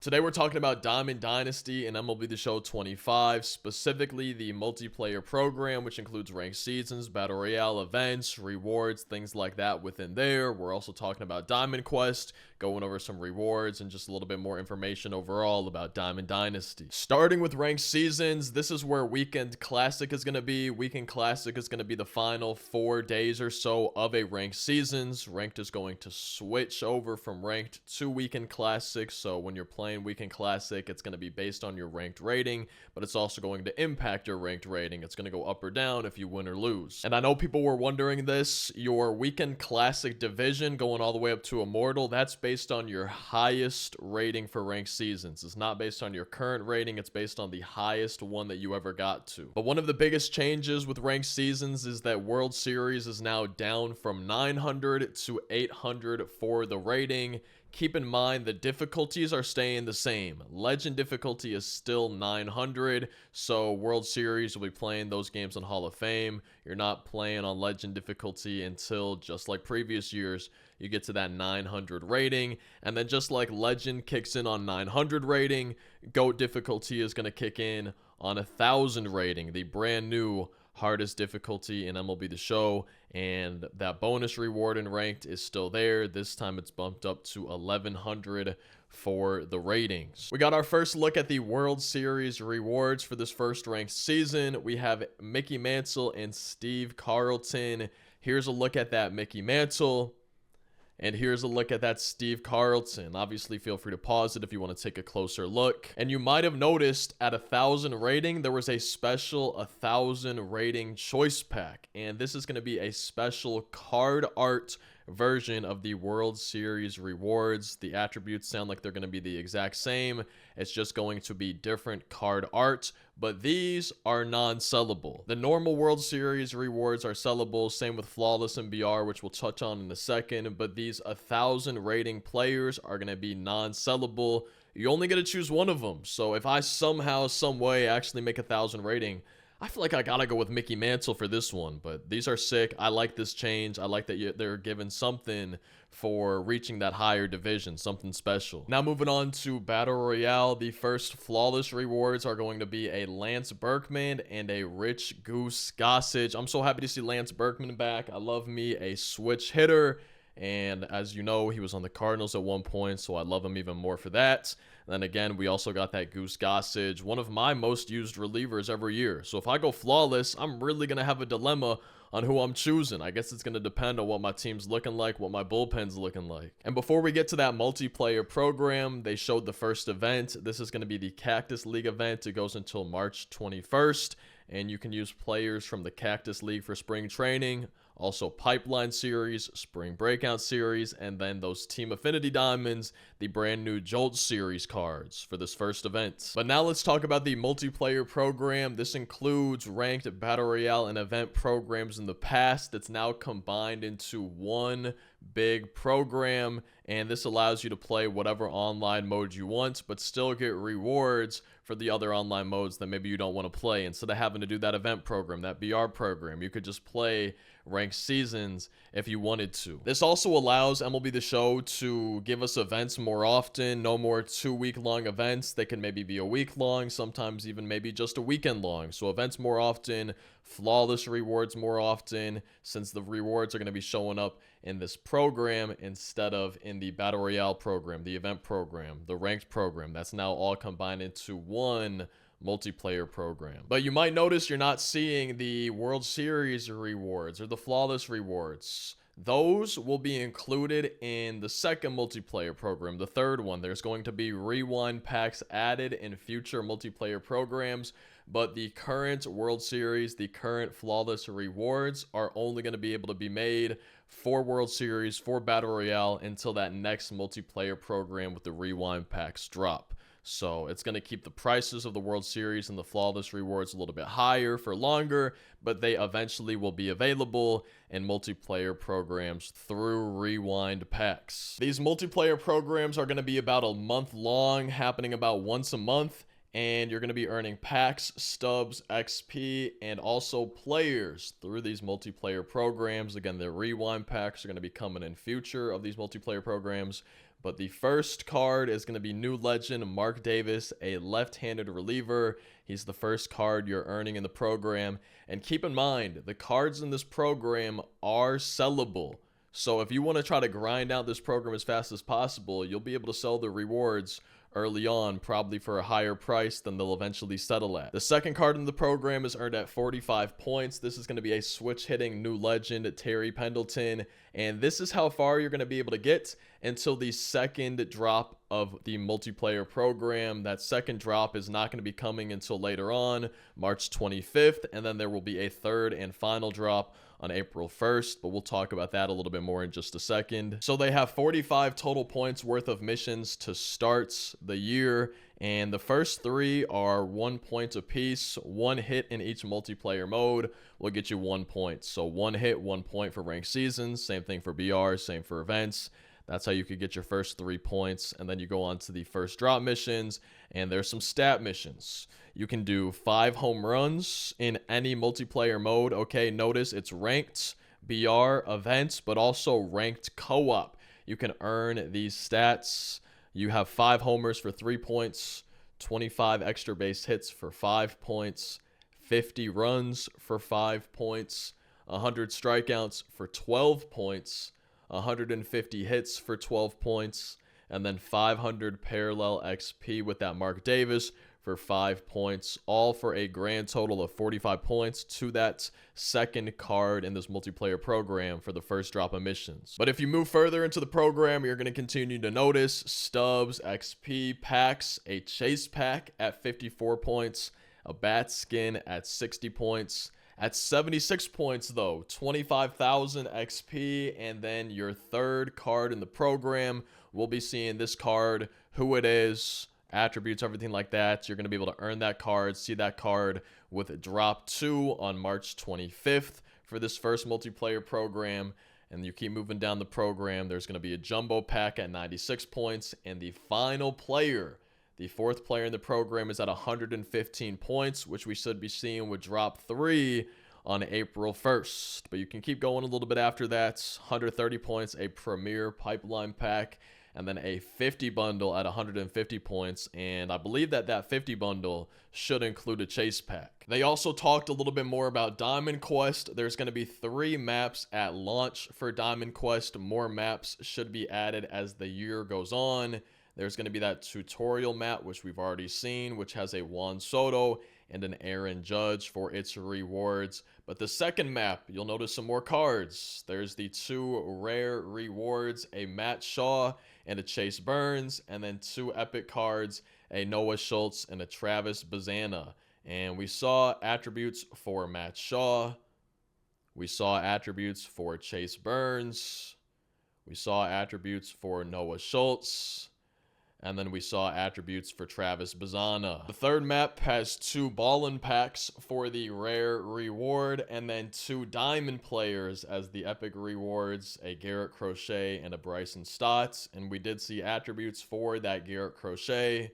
Today we're talking about Diamond Dynasty and MLB The Show 25, specifically the multiplayer program, which includes ranked seasons, battle royale events, rewards, things like that within there. We're also talking about Diamond Quest, going over some rewards and just a little bit more information overall about Diamond Dynasty. Starting with ranked seasons, this is where Weekend Classic is going to be. Weekend Classic is going to be the final 4 days or so of a ranked seasons. Ranked is going to switch over from ranked to Weekend Classic, so when you're playing Weekend Classic, it's going to be based on your ranked rating, but it's also going to impact your ranked rating. It's going to go up or down if you win or lose. And I know people were wondering this, your Weekend Classic division going all the way up to Immortal, that's based on your highest rating for ranked seasons. It's not based on your current rating, it's based on the highest one that you ever got to. But one of the biggest changes with ranked seasons is that World Series is now down from 900 to 800 for the rating. Keep in mind the difficulties are staying the same. Legend difficulty is still 900, so World Series will be playing those games on Hall of Fame. You're not playing on Legend difficulty until, just like previous years, you get to that 900 rating. And then just like Legend kicks in on 900 rating, GOAT difficulty is going to kick in on 1000 rating, the brand new hardest difficulty in MLB The Show, and that bonus reward in ranked is still there. This time it's bumped up to 1100 for the ratings. We got our first look at the World Series rewards for this first ranked season. We have Mickey Mantle and Steve Carlton. Here's a look at that Mickey Mantle. And here's a look at that Steve Carlton. Obviously, feel free to pause it if you want to take a closer look. And you might have noticed at 1000 rating, there was a special 1000 rating choice pack. And this is going to be a special card art version of the World Series rewards. The attributes sound like they're going to be the exact same. It's just going to be different card art, but these are non-sellable. The normal World Series rewards are sellable, same with Flawless and BR, which we'll touch on in a second, but these 1000 rating players are going to be non-sellable. You only get to choose one of them. So if I somehow, some way actually make 1000 rating, I feel like I gotta go with Mickey Mantle for this one, but these are sick. I like this change. I like that they're given something for reaching that higher division, something special. Now moving on to Battle Royale, the first flawless rewards are going to be a Lance Berkman and a Rich Goose Gossage. I'm so happy to see Lance Berkman back. I love me a switch hitter. And as you know, he was on the Cardinals at one point, so I love him even more for that. And then again, we also got that Goose Gossage, one of my most used relievers every year. So if I go flawless, I'm really going to have a dilemma on who I'm choosing. I guess it's going to depend on what my team's looking like, what my bullpen's looking like. And before we get to that multiplayer program, they showed the first event. This is going to be the Cactus League event. It goes until March 21st. And you can use players from the Cactus League for spring training, also Pipeline Series, Spring Breakout Series, and then those Team Affinity Diamonds, the brand new Jolt Series cards for this first event. But now let's talk about the multiplayer program. This includes ranked Battle Royale and event programs in the past that's now combined into one big program, and this allows you to play whatever online mode you want, but still get rewards for the other online modes that maybe you don't want to play. Instead of having to do that event program, that BR program, you could just play ranked seasons if you wanted to. This also allows MLB The Show to give us events more often. No more 2-week-long events. They can maybe be a week long, sometimes even maybe just a weekend long. So events more often, flawless rewards more often, since the rewards are going to be showing up in this program instead of in the Battle Royale program, the event program, the ranked program. That's now all combined into one multiplayer program. But you might notice you're not seeing the World Series rewards or the flawless rewards. Those will be included in the second multiplayer program, the third one. There's going to be rewind packs added in future multiplayer programs, but the current World Series, the current flawless rewards are only going to be able to be made for World Series, for Battle Royale, until that next multiplayer program with the rewind packs drop. So it's going to keep the prices of the World Series and the flawless rewards a little bit higher for longer, but they eventually will be available in multiplayer programs through rewind packs. These multiplayer programs are going to be about a month long, happening about once a month. And you're going to be earning packs, stubs, XP, and also players through these multiplayer programs. Again, the rewind packs are going to be coming in future of these multiplayer programs, But the first card is going to be new legend Mark Davis, a left-handed reliever. He's the first card you're earning in the program. And keep in mind, the cards in this program are sellable. So if you want to try to grind out this program as fast as possible, you'll be able to sell the rewards early on, probably for a higher price than they'll eventually settle at. The second card in the program is earned at 45 points. This is going to be a switch hitting new legend, Terry Pendleton. And this is how far you're going to be able to get until the second drop of the multiplayer program. That second drop is not going to be coming until later on, March 25th. And then there will be a third and final drop on April 1st, but we'll talk about that a little bit more in just a second. So they have 45 total points worth of missions to start the year, and the first 3 are 1 point apiece. 1 hit in each multiplayer mode will get you 1 point. So 1 hit, 1 point for ranked seasons. Same thing for BR, same for events. That's how you could get your first 3 points. And then you go on to the first drop missions, and there's some stat missions. You can do 5 home runs in any multiplayer mode. Okay, notice it's ranked, BR, events, but also ranked co-op. You can earn these stats. You have 5 homers for 3 points, 25 extra base hits for 5 points, 50 runs for 5 points, 100 strikeouts for 12 points, 150 hits for 12 points, and then 500 parallel XP with that Mark Davis for 5 points, all for a grand total of 45 points to that second card in this multiplayer program for the first drop of missions. But if you move further into the program, you're going to continue to notice stubs, XP, packs, a chase pack at 54 points, a bat skin at 60 points. At 76 points, though, 25,000 XP, and then your third card in the program, we'll be seeing this card, who it is, attributes, everything like that. You're going to be able to earn that card, see that card with drop 2 on March 25th for this first multiplayer program. And you keep moving down the program, there's going to be a jumbo pack at 96 points, and the final player, the fourth player in the program, is at 115 points, which we should be seeing with drop 3 on April 1st. But you can keep going a little bit after that. 130 points, a premier pipeline pack, and then a 50 bundle at 150 points. And I believe that that 50 bundle should include a chase pack. They also talked a little bit more about Diamond Quest. There's going to be 3 maps at launch for Diamond Quest. More maps should be added as the year goes on. There's going to be that tutorial map, which we've already seen, which has a Juan Soto and an Aaron Judge for its rewards. But the second map, you'll notice some more cards. There's the 2 rare rewards, a Matt Shaw and a Chase Burns, and then 2 epic cards, a Noah Schultz and a Travis Bazana. And we saw attributes for Matt Shaw. We saw attributes for Chase Burns. We saw attributes for Noah Schultz. And then we saw attributes for Travis Bazana. The third map has 2 ballin packs for the rare reward, and then 2 diamond players as the epic rewards, a Garrett Crochet and a Bryson Stott. And we did see attributes for that Garrett Crochet,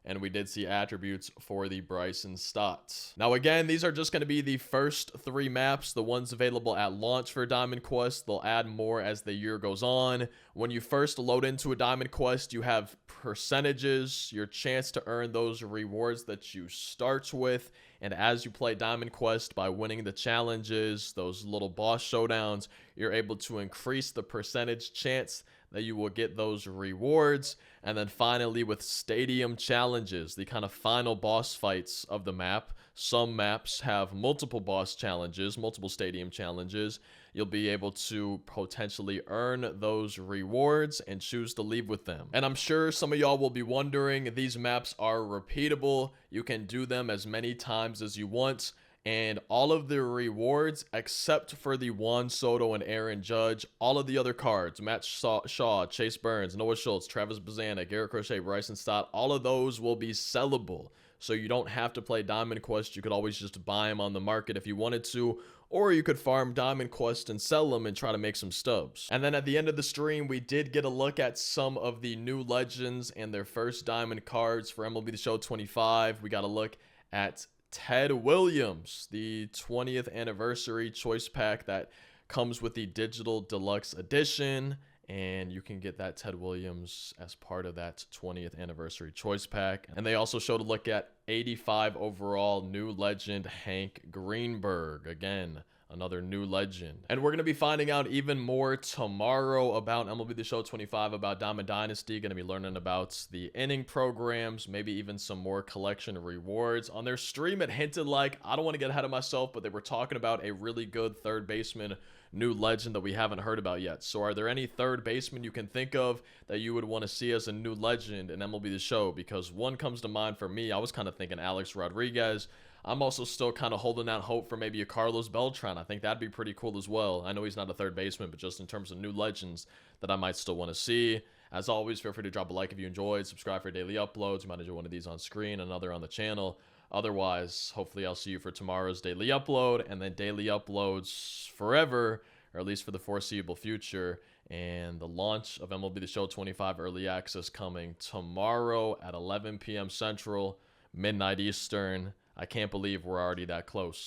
and we did see attributes for the Bryson Stott. Now again, these are just going to be the first 3 maps, the ones available at launch for Diamond Quest. They'll add more as the year goes on. When you first load into a Diamond Quest, you have percentages, your chance to earn those rewards that you start with. And as you play Diamond Quest, by winning the challenges, those little boss showdowns, you're able to increase the percentage chance that you will get those rewards. And then finally, with stadium challenges, the kind of final boss fights of the map. Some maps have multiple boss challenges, multiple stadium challenges. You'll be able to potentially earn those rewards and choose to leave with them. And I'm sure some of y'all will be wondering, these maps are repeatable. You can do them as many times as you want. And all of the rewards, except for the Juan Soto and Aaron Judge, all of the other cards, Matt Shaw, Chase Burns, Noah Schultz, Travis Bazana, Garrett Crochet, Bryson Stott, all of those will be sellable. So you don't have to play Diamond Quest. You could always just buy them on the market if you wanted to, or you could farm Diamond Quest and sell them and try to make some stubs. And then at the end of the stream, we did get a look at some of the new legends and their first diamond cards for MLB The Show 25. We got a look at Ted Williams, the 20th anniversary choice pack that comes with the digital deluxe edition. and you can get that Ted Williams as part of that 20th anniversary choice pack. And they also showed a look at 85 overall new legend Hank Greenberg. Again, another new legend. And we're going to be finding out even more tomorrow about MLB The Show 25, about Diamond Dynasty. Going to be learning about the inning programs, maybe even some more collection rewards. On their stream, it hinted like, I don't want to get ahead of myself, but they were talking about a really good third baseman new legend that we haven't heard about yet. So are there any third basemen you can think of that you would want to see as a new legend in MLB The Show? Because one comes to mind for me. I was kind of thinking Alex Rodriguez. I'm also still kind of holding out hope for maybe a Carlos Beltran. I think that'd be pretty cool as well. I know he's not a third baseman, but just in terms of new legends that I might still want to see. As always, feel free to drop a like if you enjoyed. Subscribe for daily uploads. You might enjoy one of these on screen, another on the channel. Otherwise, hopefully I'll see you for tomorrow's daily upload, and then daily uploads forever, or at least for the foreseeable future. And the launch of MLB The Show 25 Early Access coming tomorrow at 11 p.m. Central, midnight Eastern. I can't believe we're already that close.